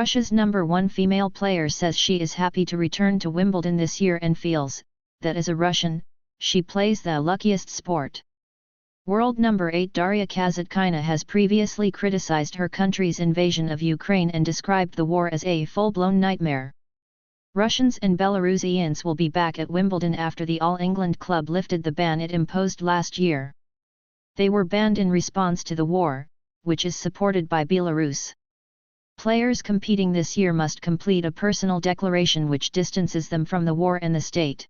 Russia's #1 female player says she is happy to return to Wimbledon this year and feels that as a Russian, she plays the luckiest sport. World #8 Daria Kasatkina has previously criticized her country's invasion of Ukraine and described the war as a full-blown nightmare. Russians and Belarusians will be back at Wimbledon after the All England club lifted the ban it imposed last year. They were banned in response to the war, which is supported by Belarus. Players competing this year must complete a personal declaration which distances them from the war and the state.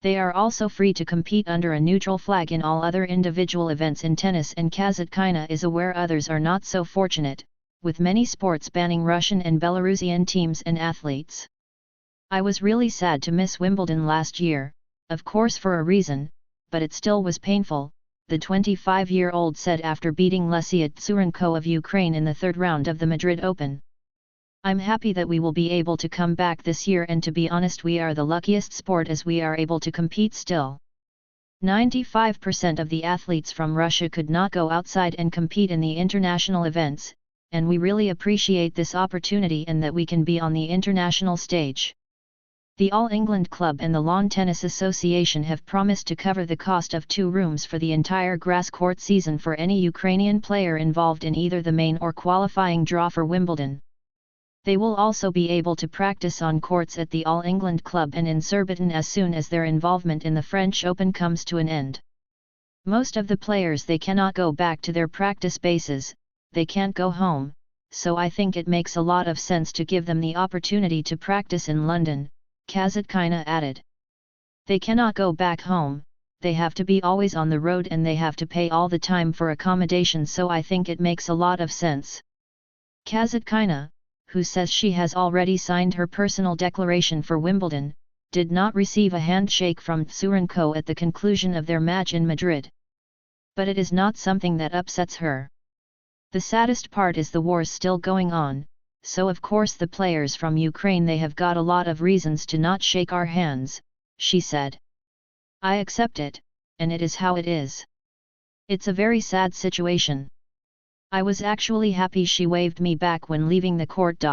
They are also free to compete under a neutral flag in all other individual events in tennis, and Kasatkina is aware others are not so fortunate, with many sports banning Russian and Belarusian teams and athletes. I was really sad to miss Wimbledon last year, of course for a reason, but it still was painful, the 25-year-old said after beating luckiest Tsurenko of Ukraine in the third round of the Madrid Open. I'm happy that we will be able to come back this year, and to be honest, we are the luckiest sport as we are able to compete still. 95% of the athletes from Russia could not go outside and compete in the international events, and we really appreciate this opportunity and that we can be on the international stage. The All England Club and the Lawn Tennis Association have promised to cover the cost of 2 rooms for the entire grass court season for any Ukrainian player involved in either the main or qualifying draw for Wimbledon. They will also be able to practice on courts at the All England Club and in Surbiton as soon as their involvement in the French Open comes to an end. Most of the players, they cannot go back to their practice bases, they can't go home, so I think it makes a lot of sense to give them the opportunity to practice in London, Kasatkina added. They cannot go back home, they have to be always on the road and they have to pay all the time for accommodation, so I think it makes a lot of sense. Kasatkina, who says she has already signed her personal declaration for Wimbledon, did not receive a handshake from Tsurenko at the conclusion of their match in Madrid. But it is not something that upsets her. The saddest part is the war still going on, so of course the players from Ukraine, they have got a lot of reasons to not shake our hands, she said. I accept it, and it is how it is. It's a very sad situation. I was actually happy she waved me back when leaving the court.